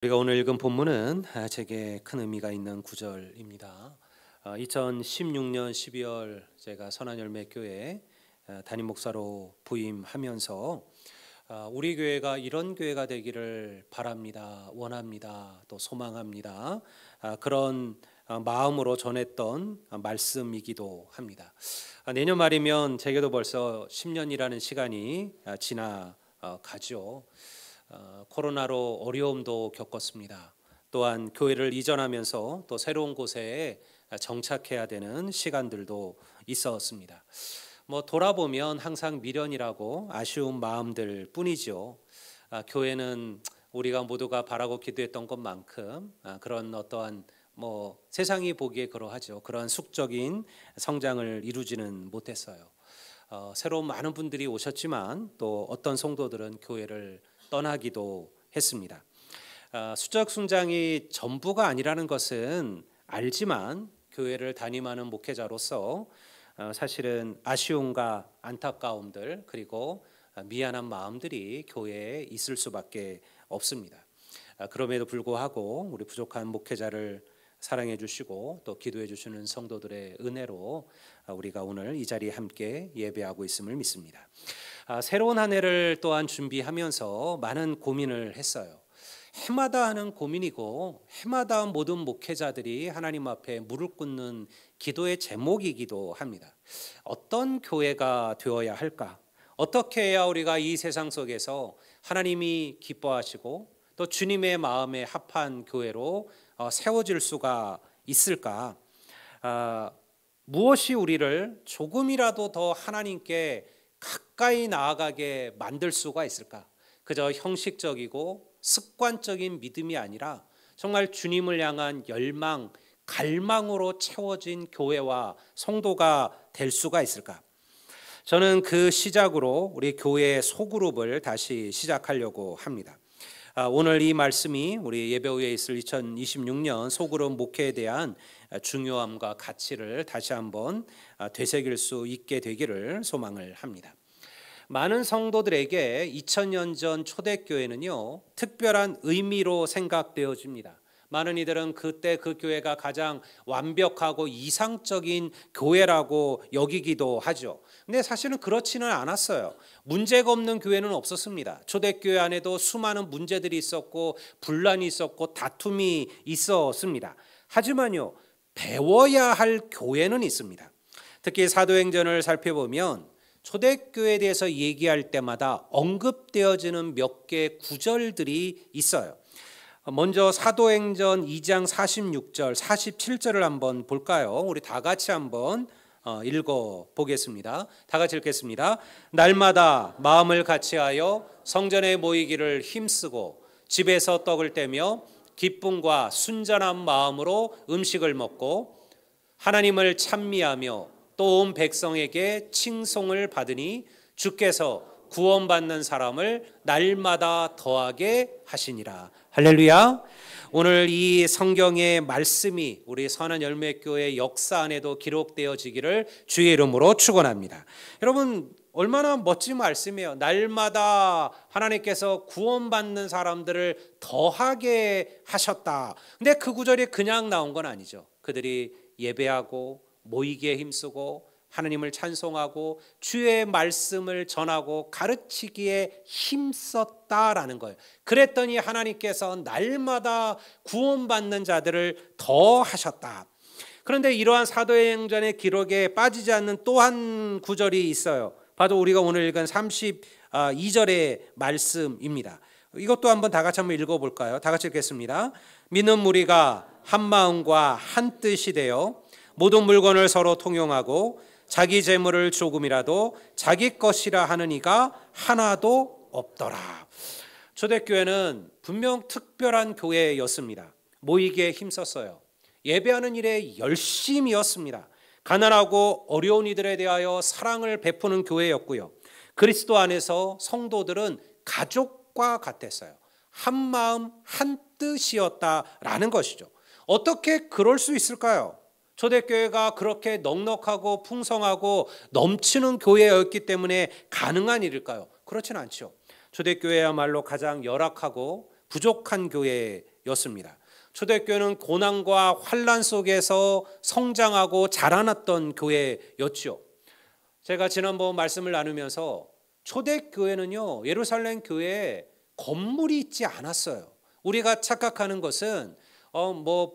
우리가 오늘 읽은 본문은 제게 큰 의미가 있는 구절입니다. 2016년 12월 제가 선한열매교회 담임 목사로 부임하면서 우리 교회가 이런 교회가 되기를 바랍니다, 원합니다, 또 소망합니다. 그런 마음으로 전했던 말씀이기도 합니다. 내년 말이면 제게도 벌써 10년이라는 시간이 지나가죠. 코로나로 어려움도 겪었습니다. 또한 교회를 이전하면서 또 새로운 곳에 정착해야 되는 시간들도 있었습니다. 돌아보면 항상 미련이라고 아쉬운 마음들 뿐이죠. 교회는 우리가 모두가 바라고 기도했던 것만큼 그런 어떠한 세상이 보기에 그러하죠. 그런 숙적인 성장을 이루지는 못했어요. 새로운 많은 분들이 오셨지만 또 어떤 성도들은 교회를 떠나기도 했습니다. 수적 성장이 전부가 아니라는 것은 알지만 교회를 담임하는 목회자로서 사실은 아쉬움과 안타까움들 그리고 미안한 마음들이 교회에 있을 수밖에 없습니다. 그럼에도 불구하고 우리 부족한 목회자를 사랑해 주시고 또 기도해 주시는 성도들의 은혜로 우리가 오늘 이 자리에 함께 예배하고 있음을 믿습니다. 새로운 한 해를 또한 준비하면서 많은 고민을 했어요. 해마다 하는 고민이고 해마다 모든 목회자들이 하나님 앞에 무릎 꿇는 기도의 제목이기도 합니다. 어떤 교회가 되어야 할까? 어떻게 해야 우리가 이 세상 속에서 하나님이 기뻐하시고 또 주님의 마음에 합한 교회로 세워질 수가 있을까? 무엇이 우리를 조금이라도 더 하나님께 가까이 나아가게 만들 수가 있을까? 그저 형식적이고 습관적인 믿음이 아니라 정말 주님을 향한 열망, 갈망으로 채워진 교회와 성도가 될 수가 있을까? 저는 그 시작으로 우리 교회의 소그룹을 다시 시작하려고 합니다. 오늘 이 말씀이 우리 예배 후에 있을 2026년 소그룹 목회에 대한 중요함과 가치를 다시 한번 되새길 수 있게 되기를 소망을 합니다. 많은 성도들에게 2000년 전 초대교회는요, 특별한 의미로 생각되어집니다. 많은 이들은 그때 그 교회가 가장 완벽하고 이상적인 교회라고 여기기도 하죠. 근데 사실은 그렇지는 않았어요. 문제가 없는 교회는 없었습니다. 초대교회 안에도 수많은 문제들이 있었고 분란이 있었고 다툼이 있었습니다. 하지만요, 배워야 할 교회는 있습니다. 특히 사도행전을 살펴보면 초대교회에 대해서 얘기할 때마다 언급되어지는 몇 개의 구절들이 있어요. 먼저 사도행전 2장 46절, 47절을 한번 볼까요? 우리 다 같이 한번 읽어보겠습니다. 다 같이 읽겠습니다. 날마다 마음을 같이하여 성전에 모이기를 힘쓰고 집에서 떡을 떼며 기쁨과 순전한 마음으로 음식을 먹고 하나님을 찬미하며 또 온 백성에게 칭송을 받으니 주께서 구원받는 사람을 날마다 더하게 하시니라. 할렐루야. 오늘 이 성경의 말씀이 우리 선한열매교회 역사 안에도 기록되어지기를 주의 이름으로 축원합니다. 여러분, 얼마나 멋진 말씀이에요. 날마다 하나님께서 구원받는 사람들을 더하게 하셨다. 근데 그 구절이 그냥 나온 건 아니죠. 그들이 예배하고 모이기에 힘쓰고 하나님을 찬송하고 주의 말씀을 전하고 가르치기에 힘썼다라는 거예요. 그랬더니 하나님께서 날마다 구원받는 자들을 더 하셨다. 그런데 이러한 사도행전의 기록에 빠지지 않는 또 한 구절이 있어요. 바로 우리가 오늘 읽은 32절의 말씀입니다. 이것도 한번 다 같이 한번 읽어볼까요? 다 같이 읽겠습니다. 믿는 무리가 한 마음과 한 뜻이 되어 모든 물건을 서로 통용하고 자기 재물을 조금이라도 자기 것이라 하는 이가 하나도 없더라. 초대교회는 분명 특별한 교회였습니다. 모이기에 힘썼어요. 예배하는 일에 열심이었습니다. 가난하고 어려운 이들에 대하여 사랑을 베푸는 교회였고요. 그리스도 안에서 성도들은 가족과 같았어요. 한 마음 한 뜻이었다라는 것이죠. 어떻게 그럴 수 있을까요? 초대교회가 그렇게 넉넉하고 풍성하고 넘치는 교회였기 때문에 가능한 일일까요? 그렇진 않죠. 초대교회야말로 가장 열악하고 부족한 교회 교회였습니다. 초대교회는 고난과 환난 속에서 성장하고 자라났던 교회였죠. 제가 지난번 말씀을 나누면서 초대교회는요, 예루살렘 교회에 건물이 있지 않았어요. 우리가 착각하는 것은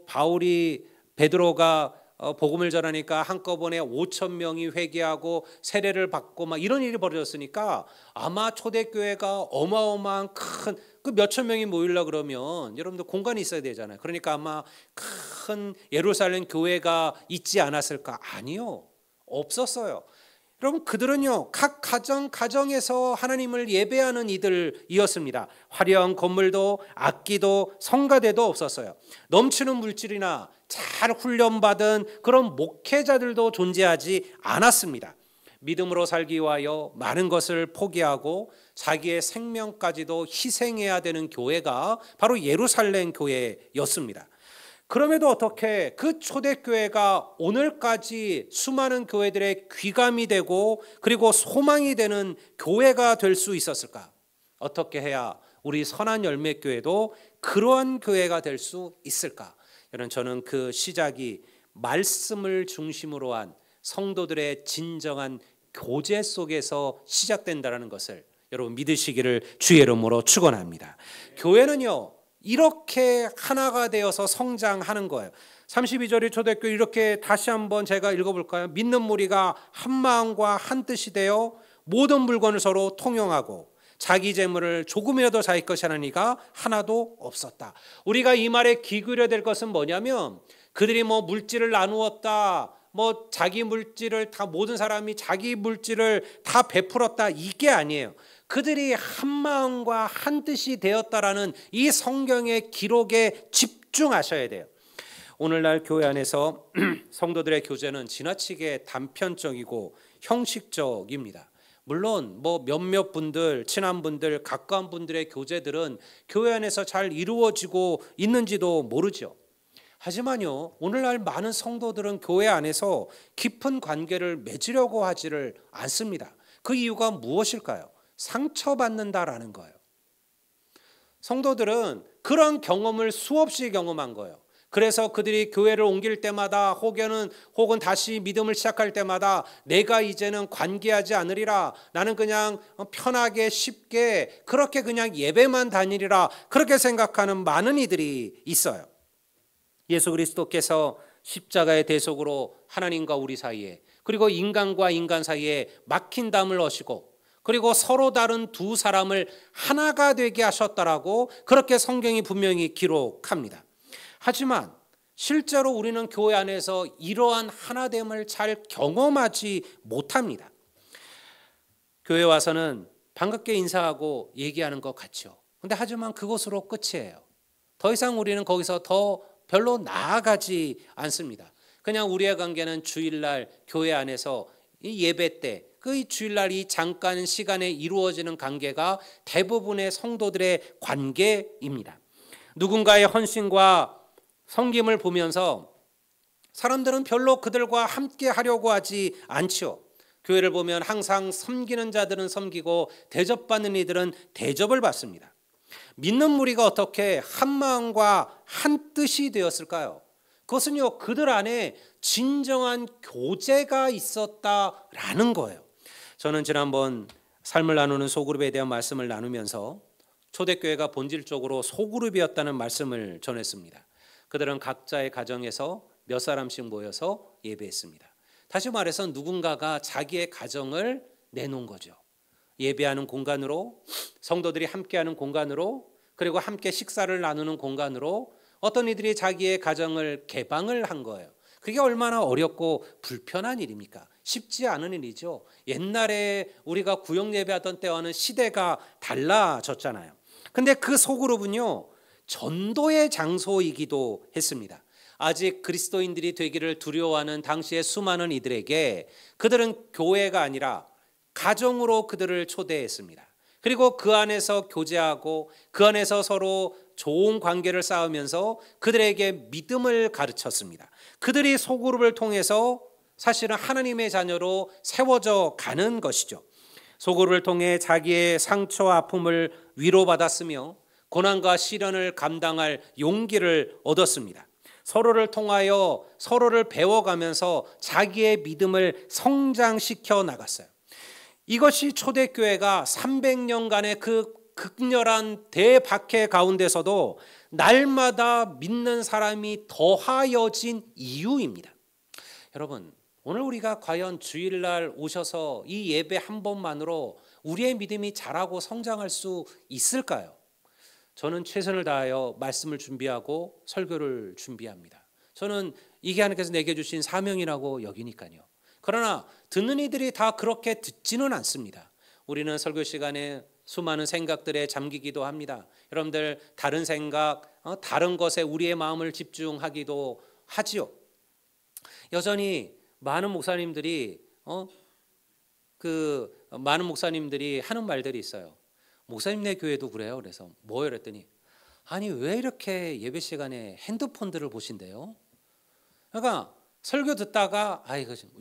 바울이 베드로가 복음을 전하니까 한꺼번에 5천 명이 회개하고 세례를 받고 막 이런 일이 벌어졌으니까 아마 초대교회가 어마어마한 큰 그 몇천 명이 모이려고 그러면 여러분들 공간이 있어야 되잖아요. 그러니까 아마 큰 예루살렘 교회가 있지 않았을까? 아니요, 없었어요. 여러분, 그들은요 각 가정에서 하나님을 예배하는 이들이었습니다. 화려한 건물도 악기도 성가대도 없었어요. 넘치는 물질이나 잘 훈련받은 그런 목회자들도 존재하지 않았습니다. 믿음으로 살기 위하여 많은 것을 포기하고 자기의 생명까지도 희생해야 되는 교회가 바로 예루살렘 교회였습니다. 그럼에도 어떻게 그 초대교회가 오늘까지 수많은 교회들의 귀감이 되고 그리고 소망이 되는 교회가 될 수 있었을까? 어떻게 해야 우리 선한 열매교회도 그러한 교회가 될 수 있을까? 저는 그 시작이 말씀을 중심으로 한 성도들의 진정한 교제 속에서 시작된다는 것을 여러분 믿으시기를 주의 이름으로 축원합니다. 교회는요 이렇게 하나가 되어서 성장하는 거예요. 32절의 초대교회 이렇게 다시 한번 제가 읽어볼까요? 믿는 무리가 한 마음과 한 뜻이 되어 모든 물건을 서로 통용하고 자기 재물을 조금이라도 자기 것이 하나니가 하나도 없었다. 우리가 이 말에 귀 기울여야 될 것은 뭐냐면 그들이 물질을 나누었다, 자기 물질을 다 모든 사람이 자기 물질을 다 베풀었다, 이게 아니에요. 그들이 한 마음과 한 뜻이 되었다라는 이 성경의 기록에 집중하셔야 돼요. 오늘날 교회 안에서 성도들의 교제는 지나치게 단편적이고 형식적입니다. 물론 몇몇 분들, 친한 분들, 가까운 분들의 교제들은 교회 안에서 잘 이루어지고 있는지도 모르죠. 하지만요, 오늘날 많은 성도들은 교회 안에서 깊은 관계를 맺으려고 하지를 않습니다. 그 이유가 무엇일까요? 상처받는다라는 거예요. 성도들은 그런 경험을 수없이 경험한 거예요. 그래서 그들이 교회를 옮길 때마다 혹은 다시 믿음을 시작할 때마다 내가 이제는 관계하지 않으리라, 나는 그냥 편하게 쉽게 그렇게 그냥 예배만 다니리라, 그렇게 생각하는 많은 이들이 있어요. 예수 그리스도께서 십자가의 대속으로 하나님과 우리 사이에, 그리고 인간과 인간 사이에 막힌 담을 어시고, 그리고 서로 다른 두 사람을 하나가 되게 하셨다라고 그렇게 성경이 분명히 기록합니다. 하지만 실제로 우리는 교회 안에서 이러한 하나됨을 잘 경험하지 못합니다. 교회 와서는 반갑게 인사하고 얘기하는 것 같죠. 근데 하지만 그것으로 끝이에요. 더 이상 우리는 거기서 더 별로 나아가지 않습니다. 그냥 우리의 관계는 주일날 교회 안에서 이 예배 때 그 주일날 이 잠깐 시간에 이루어지는 관계가 대부분의 성도들의 관계입니다. 누군가의 헌신과 섬김을 보면서 사람들은 별로 그들과 함께 하려고 하지 않죠. 교회를 보면 항상 섬기는 자들은 섬기고 대접받는 이들은 대접을 받습니다. 믿는 무리가 어떻게 한 마음과 한 뜻이 되었을까요? 그것은요, 그들 안에 진정한 교제가 있었다라는 거예요. 저는 지난번 삶을 나누는 소그룹에 대한 말씀을 나누면서 초대교회가 본질적으로 소그룹이었다는 말씀을 전했습니다. 그들은 각자의 가정에서 몇 사람씩 모여서 예배했습니다. 다시 말해서 누군가가 자기의 가정을 내놓은 거죠. 예배하는 공간으로, 성도들이 함께하는 공간으로, 그리고 함께 식사를 나누는 공간으로 어떤 이들이 자기의 가정을 개방을 한 거예요. 그게 얼마나 어렵고 불편한 일입니까? 쉽지 않은 일이죠. 옛날에 우리가 구역 예배하던 때와는 시대가 달라졌잖아요. 근데 그 소그룹은요, 전도의 장소이기도 했습니다. 아직 그리스도인들이 되기를 두려워하는 당시의 수많은 이들에게 그들은 교회가 아니라 가정으로 그들을 초대했습니다. 그리고 그 안에서 교제하고 그 안에서 서로 좋은 관계를 쌓으면서 그들에게 믿음을 가르쳤습니다. 그들이 소그룹을 통해서 사실은 하나님의 자녀로 세워져 가는 것이죠. 소그룹을 통해 자기의 상처와 아픔을 위로받았으며 고난과 시련을 감당할 용기를 얻었습니다. 서로를 통하여 서로를 배워가면서 자기의 믿음을 성장시켜 나갔어요. 이것이 초대교회가 300년간의 그 극렬한 대박해 가운데서도 날마다 믿는 사람이 더하여진 이유입니다. 여러분, 오늘 우리가 과연 주일날 오셔서 이 예배 한 번만으로 우리의 믿음이 자라고 성장할 수 있을까요? 저는 최선을 다하여 말씀을 준비하고 설교를 준비합니다. 저는 이게 하나님께서 내게 주신 사명이라고 여기니까요. 그러나 듣는 이들이 다 그렇게 듣지는 않습니다. 우리는 설교 시간에 수많은 생각들에 잠기기도 합니다. 여러분들 다른 생각, 다른 것에 우리의 마음을 집중하기도 하지요. 여전히 많은 목사님들이 많은 목사님들이 하는 말들이 있어요. 목사님네 교회도 그래요. 그래서 뭐요? 그랬더니 아니 왜 이렇게 예배 시간에 핸드폰들을 보신대요? 그러니까 설교 듣다가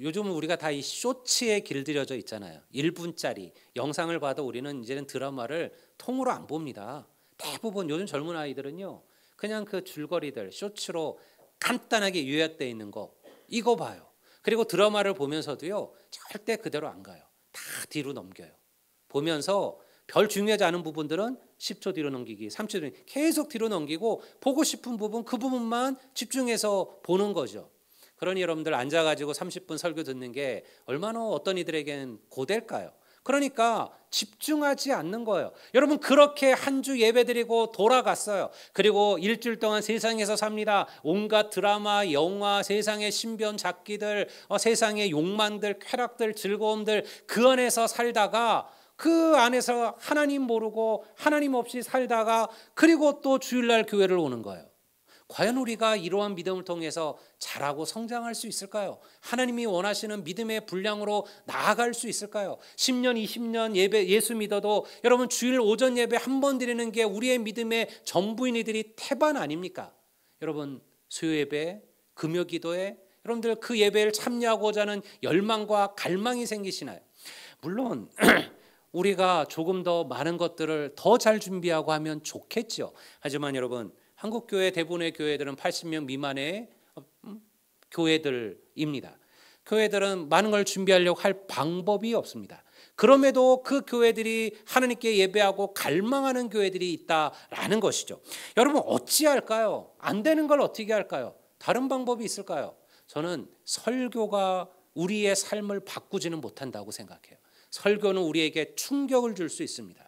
요즘은 우리가 다 이 쇼츠에 길들여져 있잖아요. 1분짜리 영상을 봐도 우리는 이제는 드라마를 통으로 안 봅니다. 대부분 요즘 젊은 아이들은요, 그냥 그 줄거리들 쇼츠로 간단하게 요약되어 있는 거 이거 봐요. 그리고 드라마를 보면서도요, 절대 그대로 안 가요. 다 뒤로 넘겨요. 보면서 별 중요하지 않은 부분들은 10초 뒤로 넘기기, 3초 뒤로 계속 뒤로 넘기고 보고 싶은 부분 그 부분만 집중해서 보는 거죠. 그러니 여러분들 앉아가지고 30분 설교 듣는 게 얼마나 어떤 이들에겐 고될까요? 그러니까 집중하지 않는 거예요. 여러분 그렇게 한 주 예배드리고 돌아갔어요. 그리고 일주일 동안 세상에서 삽니다. 온갖 드라마, 영화, 세상의 신변 잡기들, 세상의 욕망들, 쾌락들, 즐거움들 그 안에서 살다가 그 안에서 하나님 모르고 하나님 없이 살다가 그리고 또 주일날 교회를 오는 거예요. 과연 우리가 이러한 믿음을 통해서 자라고 성장할 수 있을까요? 하나님이 원하시는 믿음의 분량으로 나아갈 수 있을까요? 10년, 20년 예수 믿어도 여러분 주일 오전 예배 한 번 드리는 게 우리의 믿음의 전부인 이들이 태반 아닙니까? 여러분 수요 예배, 금요 기도에 여러분들 그 예배를 참여하고자 하는 열망과 갈망이 생기시나요? 물론 우리가 조금 더 많은 것들을 더 잘 준비하고 하면 좋겠죠. 하지만 여러분 한국교회 대부분의 교회들은 80명 미만의 교회들입니다. 교회들은 많은 걸 준비하려고 할 방법이 없습니다. 그럼에도 그 교회들이 하나님께 예배하고 갈망하는 교회들이 있다라는 것이죠. 여러분 어찌할까요? 안 되는 걸 어떻게 할까요? 다른 방법이 있을까요? 저는 설교가 우리의 삶을 바꾸지는 못한다고 생각해요. 설교는 우리에게 충격을 줄 수 있습니다.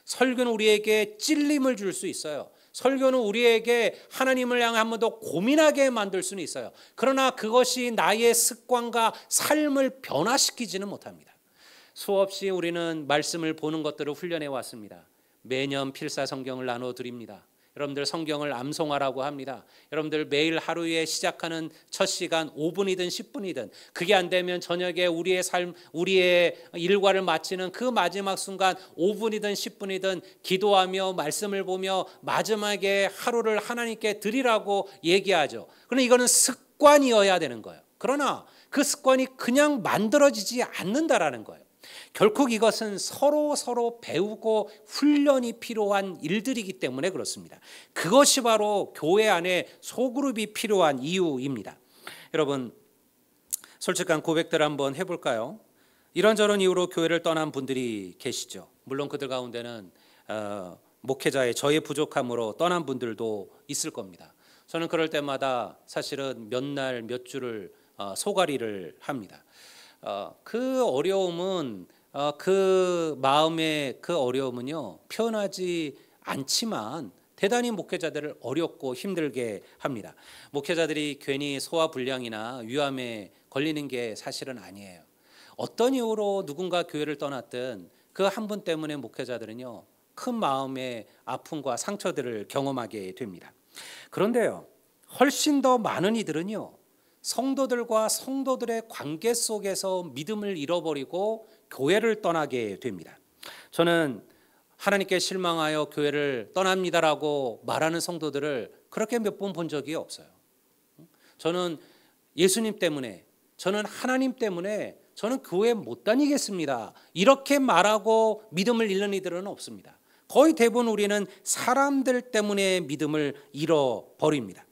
설교는 우리에게 찔림을 줄 수 있어요. 설교는 우리에게 하나님을 향해 한 번 더 고민하게 만들 수는 있어요. 그러나 그것이 나의 습관과 삶을 변화시키지는 못합니다. 수없이 우리는 말씀을 보는 것들을 훈련해 왔습니다. 매년 필사 성경을 나눠드립니다. 여러분들 성경을 암송하라고 합니다. 여러분들 매일 하루에 시작하는 첫 시간 5분이든 10분이든 그게 안 되면 저녁에 우리의 삶, 우리의 일과를 마치는 그 마지막 순간 5분이든 10분이든 기도하며 말씀을 보며 마지막에 하루를 하나님께 드리라고 얘기하죠. 그런데 이거는 습관이어야 되는 거예요. 그러나 그 습관이 그냥 만들어지지 않는다라는 거예요. 결국 이것은 서로 배우고 훈련이 필요한 일들이기 때문에 그렇습니다. 그것이 바로 교회 안에 소그룹이 필요한 이유입니다. 여러분 솔직한 고백들 한번 해볼까요? 이런저런 이유로 교회를 떠난 분들이 계시죠. 물론 그들 가운데는 목회자의 저의 부족함으로 떠난 분들도 있을 겁니다. 저는 그럴 때마다 사실은 몇 날 몇 주를 소가리를 합니다. 그 어려움은 그 마음의 그 어려움은요 표현하지 않지만 대단히 목회자들을 어렵고 힘들게 합니다. 목회자들이 괜히 소화불량이나 위암에 걸리는 게 사실은 아니에요. 어떤 이유로 누군가 교회를 떠났든 그 한 분 때문에 목회자들은요 큰 마음의 아픔과 상처들을 경험하게 됩니다. 그런데요 훨씬 더 많은 이들은요 성도들과 성도들의 관계 속에서 믿음을 잃어버리고 교회를 떠나게 됩니다. 저는 하나님께 실망하여 교회를 떠납니다라고 말하는 성도들을 그렇게 몇 번 본 적이 없어요. 저는 예수님 때문에, 저는 하나님 때문에 저는 교회 못 다니겠습니다. 이렇게 말하고 믿음을 잃는 이들은 없습니다. 거의 대부분 우리는 사람들 때문에 믿음을 잃어버립니다.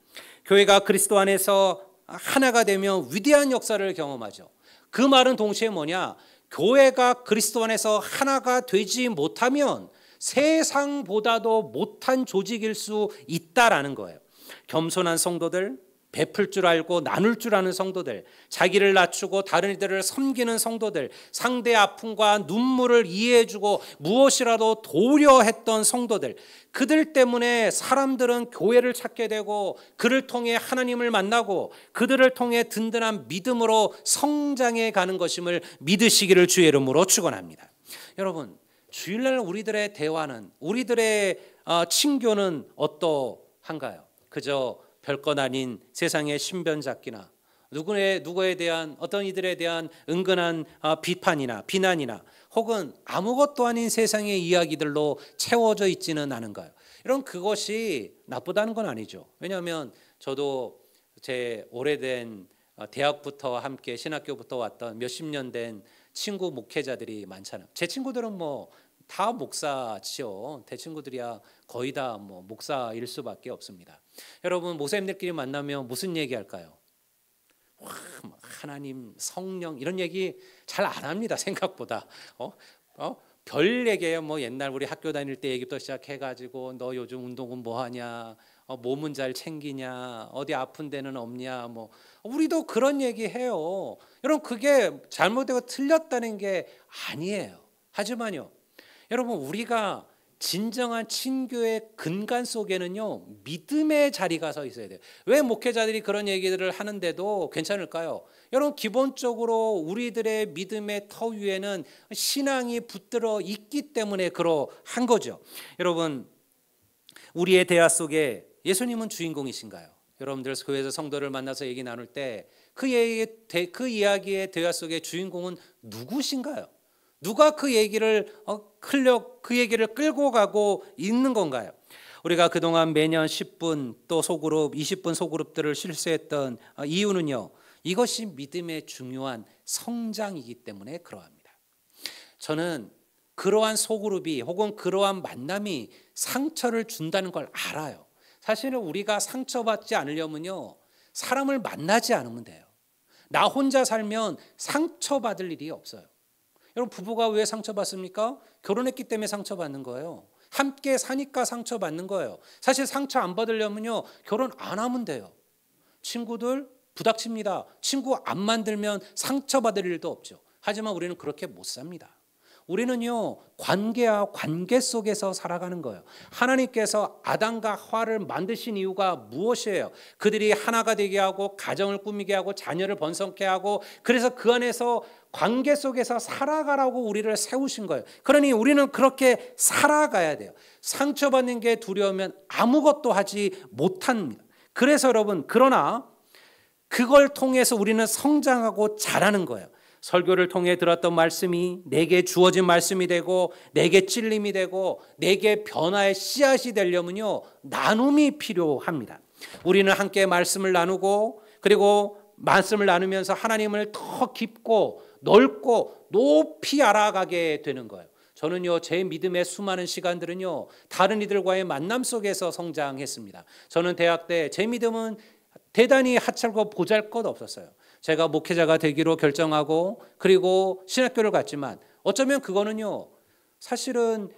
교회가 그리스도 안에서 하나가 되면 위대한 역사를 경험하죠. 그 말은 동시에 뭐냐? 교회가 그리스도 안에서 하나가 되지 못하면 세상보다도 못한 조직일 수 있다라는 거예요. 겸손한 성도들, 베풀 줄 알고 나눌 줄 아는 성도들, 자기를 낮추고 다른 이들을 섬기는 성도들, 상대의 아픔과 눈물을 이해해주고 무엇이라도 도우려 했던 성도들, 그들 때문에 사람들은 교회를 찾게 되고 그를 통해 하나님을 만나고 그들을 통해 든든한 믿음으로 성장해 가는 것임을 믿으시기를 주의 이름으로 축원합니다. 여러분, 주일날 우리들의 대화는, 우리들의 친교는 어떠한가요? 그저 별것 아닌 세상의 신변잡기나 누구에 대한 어떤 이들에 대한 은근한 비판이나 비난이나 혹은 아무것도 아닌 세상의 이야기들로 채워져 있지는 않은가요? 이런 그것이 나쁘다는 건 아니죠. 왜냐하면 저도 제 오래된 대학부터 함께 신학교부터 왔던 몇십 년 된 친구 목회자들이 많잖아요. 제 친구들은 뭐 다 목사죠. 제 친구들이야 거의 다 뭐 목사일 수밖에 없습니다. 여러분, 목사님들끼리 만나면 무슨 얘기할까요? 하나님, 성령 이런 얘기 잘 안 합니다. 생각보다. 별 얘기예요. 뭐 옛날 우리 학교 다닐 때 얘기부터 시작해가지고 너 요즘 운동은 뭐 하냐? 몸은 잘 챙기냐? 어디 아픈 데는 없냐? 뭐 우리도 그런 얘기 해요. 여러분, 그게 잘못되고 틀렸다는 게 아니에요. 하지만요, 여러분, 우리가 진정한 친교의 근간 속에는요, 믿음의 자리가 서 있어야 돼요. 왜 목회자들이 그런 얘기들을 하는데도 괜찮을까요? 여러분, 기본적으로 우리들의 믿음의 터 위에는 신앙이 붙들어 있기 때문에 그러한 거죠. 여러분, 우리의 대화 속에 예수님은 주인공이신가요? 여러분들 교회에서 성도를 만나서 얘기 나눌 때 그 이야기의 대화 속에 주인공은 누구신가요? 누가 그 얘기를 그 얘기를 끌고 가고 있는 건가요? 우리가 그동안 매년 10분 또 소그룹 20분 소그룹들을 실시했던 이유는요, 이것이 믿음의 중요한 성장이기 때문에 그러합니다. 저는 그러한 소그룹이 혹은 그러한 만남이 상처를 준다는 걸 알아요. 사실은 우리가 상처받지 않으려면요, 사람을 만나지 않으면 돼요. 나 혼자 살면 상처받을 일이 없어요. 여러분, 부부가 왜 상처받습니까? 결혼했기 때문에 상처받는 거예요. 함께 사니까 상처받는 거예요. 사실 상처 안 받으려면요, 결혼 안 하면 돼요. 친구들 부닥칩니다. 친구 안 만들면 상처받을 일도 없죠. 하지만 우리는 그렇게 못 삽니다. 우리는요, 관계와 관계 속에서 살아가는 거예요. 하나님께서 아담과 하와를 만드신 이유가 무엇이에요? 그들이 하나가 되게 하고 가정을 꾸미게 하고 자녀를 번성케 하고, 그래서 그 안에서 관계 속에서 살아가라고 우리를 세우신 거예요. 그러니 우리는 그렇게 살아가야 돼요. 상처받는 게 두려우면 아무것도 하지 못합니다. 그래서 여러분, 그러나 그걸 통해서 우리는 성장하고 자라는 거예요. 설교를 통해 들었던 말씀이 내게 주어진 말씀이 되고 내게 찔림이 되고 내게 변화의 씨앗이 되려면요, 나눔이 필요합니다. 우리는 함께 말씀을 나누고, 그리고 말씀을 나누면서 하나님을 더 깊고 넓고 높이 알아가게 되는 거예요. 저는요, 제 믿음의 수많은 시간들은요, 다른 이들과의 만남 속에서 성장했습니다. 저는 대학 때 제 믿음은 대단히 하찮고 보잘것 없었어요. 제가 목회자가 되기로 결정하고 그리고 신학교를 갔지만 어쩌면 그거는요, 사실은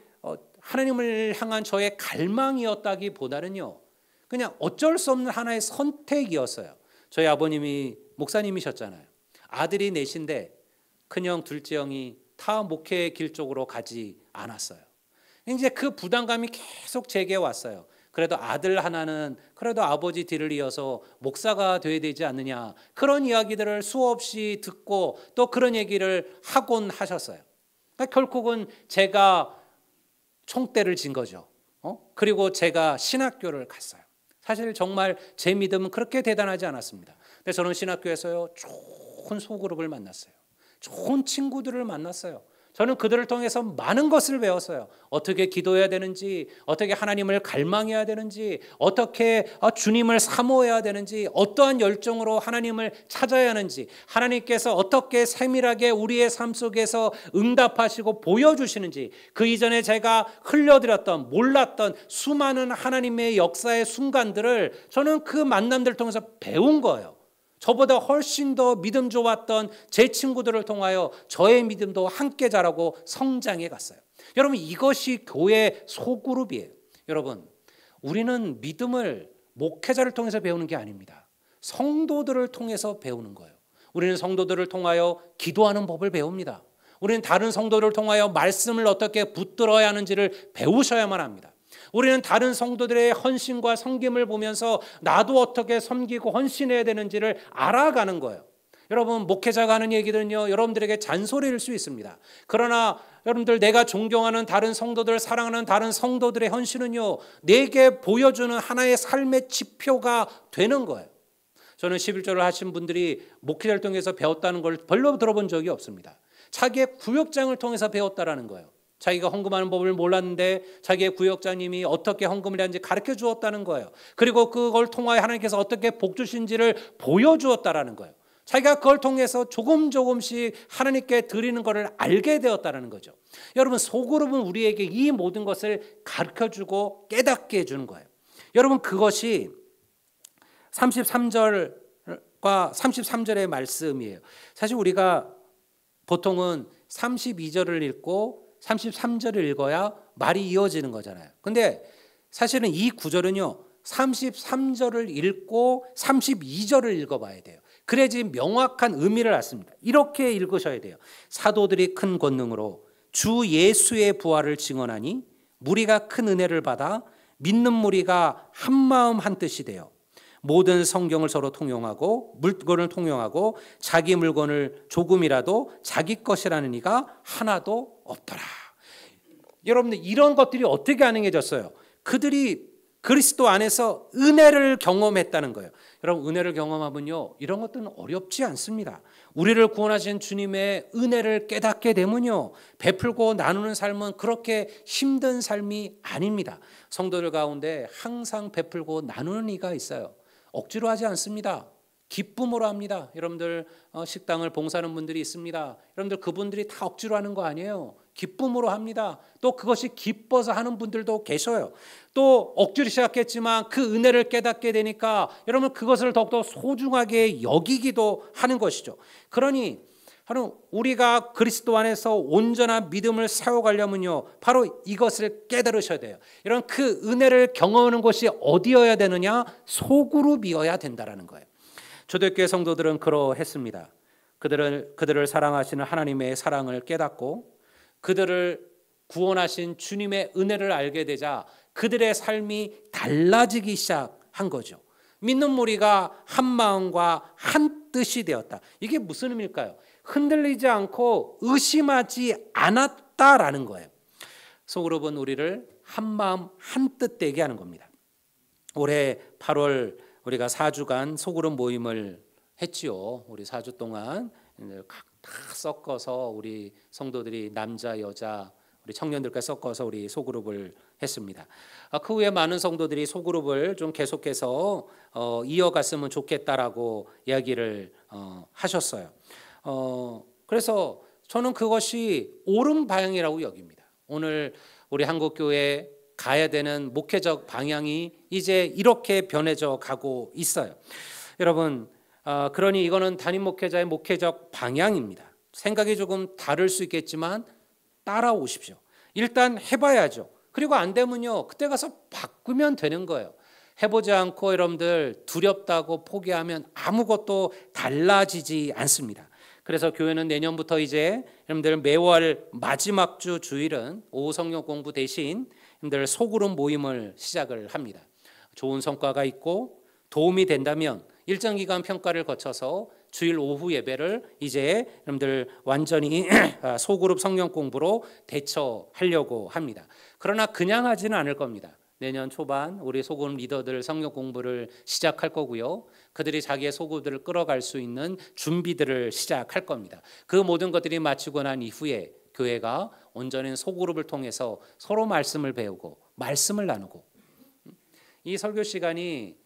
하나님을 향한 저의 갈망이었다기보다는요, 그냥 어쩔 수 없는 하나의 선택이었어요. 저희 아버님이 목사님이셨잖아요. 아들이 넷인데 큰형 둘째 형이 타 목회의 길 쪽으로 가지 않았어요. 이제 그 부담감이 계속 제게 왔어요. 그래도 아들 하나는 그래도 아버지 뒤를 이어서 목사가 돼야 되지 않느냐, 그런 이야기들을 수없이 듣고 또 그런 얘기를 하곤 하셨어요. 그러니까 결국은 제가 총대를 진 거죠. 그리고 제가 신학교를 갔어요. 사실 정말 제 믿음은 그렇게 대단하지 않았습니다. 근데 저는 신학교에서요, 좋은 소그룹을 만났어요. 좋은 친구들을 만났어요. 저는 그들을 통해서 많은 것을 배웠어요. 어떻게 기도해야 되는지, 어떻게 하나님을 갈망해야 되는지, 어떻게 주님을 사모해야 되는지, 어떠한 열정으로 하나님을 찾아야 하는지, 하나님께서 어떻게 세밀하게 우리의 삶 속에서 응답하시고 보여주시는지, 그 이전에 제가 흘려드렸던, 몰랐던 수많은 하나님의 역사의 순간들을 저는 그 만남들을 통해서 배운 거예요. 저보다 훨씬 더 믿음 좋았던 제 친구들을 통하여 저의 믿음도 함께 자라고 성장해 갔어요. 여러분, 이것이 교회 소그룹이에요. 여러분, 우리는 믿음을 목회자를 통해서 배우는 게 아닙니다. 성도들을 통해서 배우는 거예요. 우리는 성도들을 통하여 기도하는 법을 배웁니다. 우리는 다른 성도들을 통하여 말씀을 어떻게 붙들어야 하는지를 배우셔야만 합니다. 우리는 다른 성도들의 헌신과 섬김을 보면서 나도 어떻게 섬기고 헌신해야 되는지를 알아가는 거예요. 여러분, 목회자가 하는 얘기들은요, 여러분들에게 잔소리일 수 있습니다. 그러나 여러분들, 내가 존경하는 다른 성도들, 사랑하는 다른 성도들의 헌신은요, 내게 보여주는 하나의 삶의 지표가 되는 거예요. 저는 11조를 하신 분들이 목회자를 통해서 배웠다는 걸 별로 들어본 적이 없습니다. 자기의 구역장을 통해서 배웠다라는 거예요. 자기가 헌금하는 법을 몰랐는데 자기의 구역장님이 어떻게 헌금을 하는지 가르쳐 주었다는 거예요. 그리고 그걸 통하여 하나님께서 어떻게 복 주신지를 보여주었다라는 거예요. 자기가 그걸 통해서 조금씩 하나님께 드리는 것을 알게 되었다는 거죠. 여러분, 소그룹은 우리에게 이 모든 것을 가르쳐 주고 깨닫게 해주는 거예요. 여러분, 그것이 33절과 33절의 말씀이에요. 사실 우리가 보통은 32절을 읽고 33절을 읽어야 말이 이어지는 거잖아요. 근데 사실은 이 구절은요, 33절을 읽고 32절을 읽어봐야 돼요. 그래야지 명확한 의미를 알습니다. 이렇게 읽으셔야 돼요. 사도들이 큰 권능으로 주 예수의 부활을 증언하니 무리가 큰 은혜를 받아 믿는 무리가 한 마음 한 뜻이 되어 모든 성경을 서로 통용하고 물건을 통용하고 자기 물건을 조금이라도 자기 것이라는 이가 하나도 없더라. 여러분들, 이런 것들이 어떻게 가능해졌어요? 그들이 그리스도 안에서 은혜를 경험했다는 거예요. 여러분, 은혜를 경험하면요, 이런 것들은 어렵지 않습니다. 우리를 구원하신 주님의 은혜를 깨닫게 되면요, 베풀고 나누는 삶은 그렇게 힘든 삶이 아닙니다. 성도들 가운데 항상 베풀고 나누는 이가 있어요. 억지로 하지 않습니다. 기쁨으로 합니다. 여러분들, 식당을 봉사하는 분들이 있습니다. 여러분들, 그분들이 다 억지로 하는 거 아니에요. 기쁨으로 합니다. 또 그것이 기뻐서 하는 분들도 계셔요. 또 억지로 시작했지만 그 은혜를 깨닫게 되니까 여러분, 그것을 더욱더 소중하게 여기기도 하는 것이죠. 그러니 우리가 그리스도 안에서 온전한 믿음을 세워가려면요, 바로 이것을 깨달으셔야 돼요. 이런 그 은혜를 경험하는 곳이 어디여야 되느냐? 소그룹이어야 된다는 거예요. 초대교회 성도들은 그러했습니다. 그들을 사랑하시는 하나님의 사랑을 깨닫고 그들을 구원하신 주님의 은혜를 알게 되자 그들의 삶이 달라지기 시작한 거죠. 믿는 무리가 한 마음과 한 뜻이 되었다. 이게 무슨 의미일까요? 흔들리지 않고 의심하지 않았다라는 거예요. 소그룹은 우리를 한 마음 한 뜻 되게 하는 겁니다. 올해 8월 우리가 4주간 소그룹 모임을 했지요. 우리 4주 동안 다 섞어서 우리 성도들이 남자, 여자, 우리 청년들과 섞어서 우리 소그룹을 했습니다. 그 후에 많은 성도들이 소그룹을 좀 계속해서 이어갔으면 좋겠다라고 이야기를 하셨어요. 그래서 저는 그것이 옳은 방향이라고 여깁니다. 오늘 우리 한국교회 가야 되는 목회적 방향이 이제 이렇게 변해져 가고 있어요. 여러분, 그러니 이거는 담임 목회자의 목회적 방향입니다. 생각이 조금 다를 수 있겠지만 따라오십시오. 일단 해봐야죠. 그리고 안 되면요, 그때 가서 바꾸면 되는 거예요. 해보지 않고 여러분들 두렵다고 포기하면 아무것도 달라지지 않습니다. 그래서 교회는 내년부터 이제 여러분들 매월 마지막 주 주일은 오후 성경 공부 대신 여러분들 소그룹 모임을 시작을 합니다. 좋은 성과가 있고 도움이 된다면 일정 기간 평가를 거쳐서 주일 오후 예배를 이제 여러분들 완전히 소그룹 성경 공부로 대처하려고 합니다. 그러나 그냥 하지는 않을 겁니다. 내년 초반 우리 소그룹 리더들 성경 공부를 시작할 거고요. 그들이 자기의 소그룹들을 끌어갈 수 있는 준비들을 시작할 겁니다. 그 모든 것들이 마치고 난 이후에 교회가 온전히 소그룹을 통해서 서로 말씀을 배우고 말씀을 나누고, 이 설교 시간이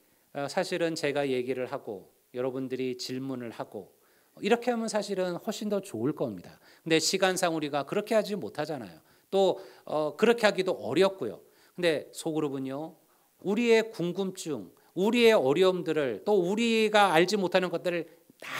사실은 제가 얘기를 하고 여러분들이 질문을 하고 이렇게 하면 사실은 훨씬 더 좋을 겁니다. 근데 시간상 우리가 그렇게 하지 못하잖아요. 또 그렇게 하기도 어렵고요. 근데 소그룹은요, 우리의 궁금증, 우리의 어려움들을, 또 우리가 알지 못하는 것들을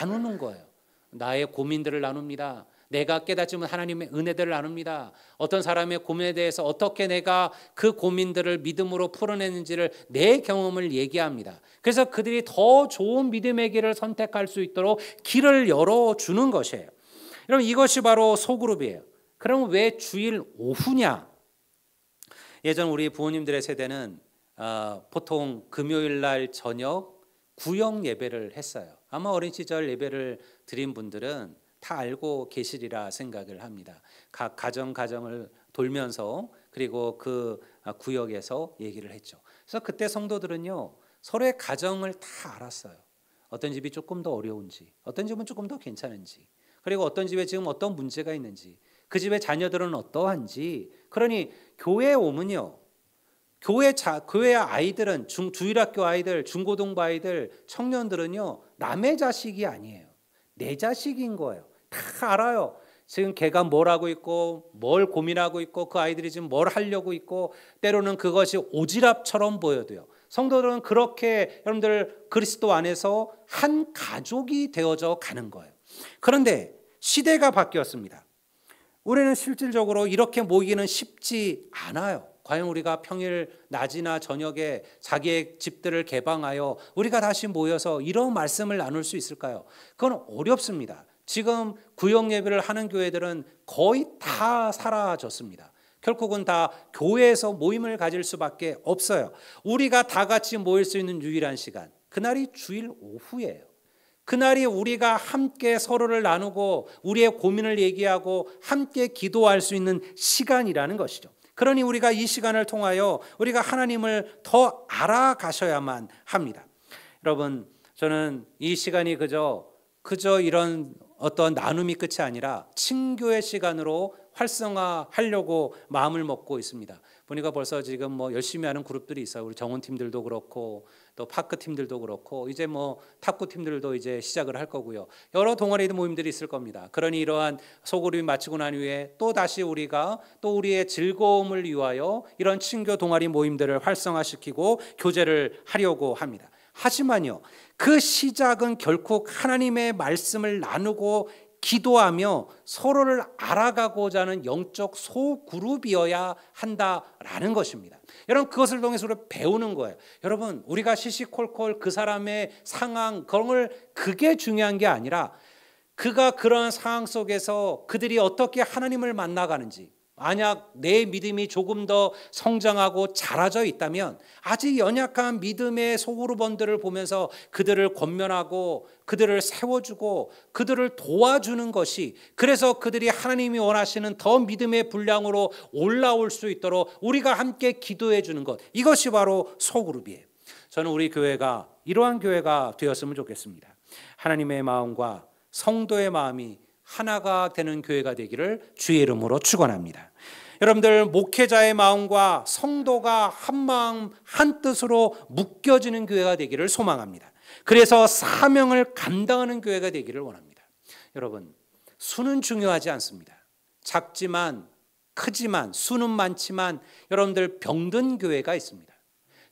나누는 거예요. 나의 고민들을 나눕니다. 내가 깨닫지 못한 하나님의 은혜들을 나눕니다. 어떤 사람의 고민에 대해서 어떻게 내가 그 고민들을 믿음으로 풀어내는지를, 내 경험을 얘기합니다. 그래서 그들이 더 좋은 믿음의 길을 선택할 수 있도록 길을 열어주는 것이에요. 여러분, 이것이 바로 소그룹이에요. 그럼 왜 주일 오후냐? 예전 우리 부모님들의 세대는 보통 금요일 날 저녁 구역 예배를 했어요. 아마 어린 시절 예배를 드린 분들은 다 알고 계시리라 생각을 합니다. 각 가정을 돌면서 그리고 그 구역에서 얘기를 했죠. 그래서 그때 성도들은요, 서로의 가정을 다 알았어요. 어떤 집이 조금 더 어려운지, 어떤 집은 조금 더 괜찮은지, 그리고 어떤 집에 지금 어떤 문제가 있는지, 그 집의 자녀들은 어떠한지. 그러니 교회에 오면요, 교회 아이들은, 주일학교 아이들, 중고등부 아이들, 청년들은요, 남의 자식이 아니에요. 내 자식인 거예요. 다 알아요. 지금 걔가 뭘 하고 있고 뭘 고민하고 있고 그 아이들이 지금 뭘 하려고 있고, 때로는 그것이 오지랖처럼 보여도요, 성도들은 그렇게 여러분들 그리스도 안에서 한 가족이 되어져 가는 거예요. 그런데 시대가 바뀌었습니다. 우리는 실질적으로 이렇게 모이기는 쉽지 않아요. 과연 우리가 평일 낮이나 저녁에 자기의 집들을 개방하여 우리가 다시 모여서 이런 말씀을 나눌 수 있을까요? 그건 어렵습니다. 지금 구역 예배를 하는 교회들은 거의 다 사라졌습니다. 결국은 다 교회에서 모임을 가질 수밖에 없어요. 우리가 다 같이 모일 수 있는 유일한 시간, 그날이 주일 오후예요. 그날이 우리가 함께 서로를 나누고 우리의 고민을 얘기하고 함께 기도할 수 있는 시간이라는 것이죠. 그러니 우리가 이 시간을 통하여 우리가 하나님을 더 알아가셔야만 합니다. 여러분, 저는 이 시간이 그저 이런 어떤 나눔이 끝이 아니라 친교의 시간으로 활성화하려고 마음을 먹고 있습니다. 보니까 벌써 지금 열심히 하는 그룹들이 있어요. 우리 정원 팀들도 그렇고 또 파크 팀들도 그렇고 이제 탁구 팀들도 이제 시작을 할 거고요. 여러 동아리 모임들이 있을 겁니다. 그러니 이러한 소그룹이 마치고 난 후에 또 다시 우리가 또 우리의 즐거움을 위하여 이런 친교 동아리 모임들을 활성화시키고 교제를 하려고 합니다. 하지만요, 그 시작은 결국 하나님의 말씀을 나누고 기도하며 서로를 알아가고자 하는 영적 소그룹이어야 한다라는 것입니다. 여러분, 그것을 통해서 우리가 배우는 거예요. 여러분, 우리가 시시콜콜 그 사람의 상황, 그게 중요한 게 아니라 그가 그러한 상황 속에서 그들이 어떻게 하나님을 만나가는지, 만약 내 믿음이 조금 더 성장하고 자라져 있다면 아직 연약한 믿음의 소그룹원들을 보면서 그들을 권면하고 그들을 세워주고 그들을 도와주는 것이, 그래서 그들이 하나님이 원하시는 더 믿음의 분량으로 올라올 수 있도록 우리가 함께 기도해 주는 것, 이것이 바로 소그룹이에요. 저는 우리 교회가 이러한 교회가 되었으면 좋겠습니다. 하나님의 마음과 성도의 마음이 하나가 되는 교회가 되기를 주의 이름으로 축원합니다. 여러분들, 목회자의 마음과 성도가 한 마음 한 뜻으로 묶여지는 교회가 되기를 소망합니다. 그래서 사명을 감당하는 교회가 되기를 원합니다. 여러분, 수는 중요하지 않습니다. 작지만 크지만, 수는 많지만 여러분들 병든 교회가 있습니다.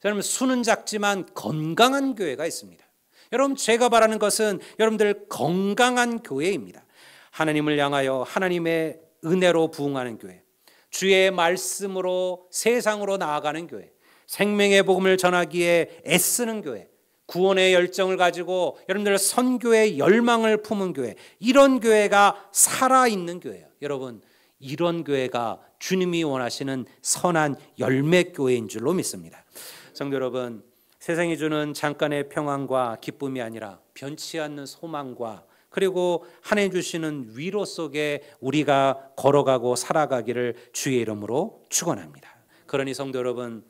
여러분, 수는 작지만 건강한 교회가 있습니다. 여러분, 제가 바라는 것은 여러분들 건강한 교회입니다. 하나님을 향하여 하나님의 은혜로 부응하는 교회, 주의 말씀으로 세상으로 나아가는 교회, 생명의 복음을 전하기에 애쓰는 교회, 구원의 열정을 가지고 여러분들 선교의 열망을 품은 교회, 이런 교회가 살아있는 교회예요. 여러분, 이런 교회가 주님이 원하시는 선한 열매 교회인 줄로 믿습니다. 성도 여러분, 세상이 주는 잠깐의 평안과 기쁨이 아니라 변치 않는 소망과 그리고 하나님 주시는 위로 속에 우리가 걸어가고 살아가기를 주의 이름으로 축원합니다. 그러니 성도 여러분,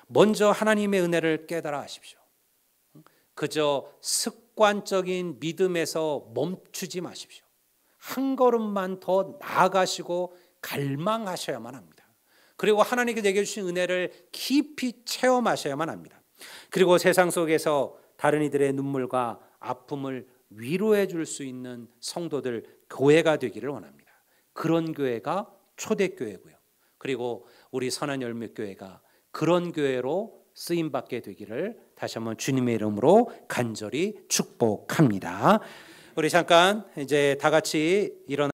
먼저 하나님의 은혜를 깨달아 하십시오. 그저 습관적인 믿음에서 멈추지 마십시오. 한 걸음만 더 나아가시고 갈망하셔야만 합니다. 그리고 하나님께 내게 주신 은혜를 깊이 체험하셔야만 합니다. 그리고 세상 속에서 다른 이들의 눈물과 아픔을 위로해 줄 수 있는 성도들, 교회가 되기를 원합니다. 그런 교회가 초대교회고요. 그리고 우리 선한열매교회가 그런 교회로 쓰임받게 되기를 다시 한번 주님의 이름으로 간절히 축복합니다. 우리 잠깐 이제 다 같이 일어나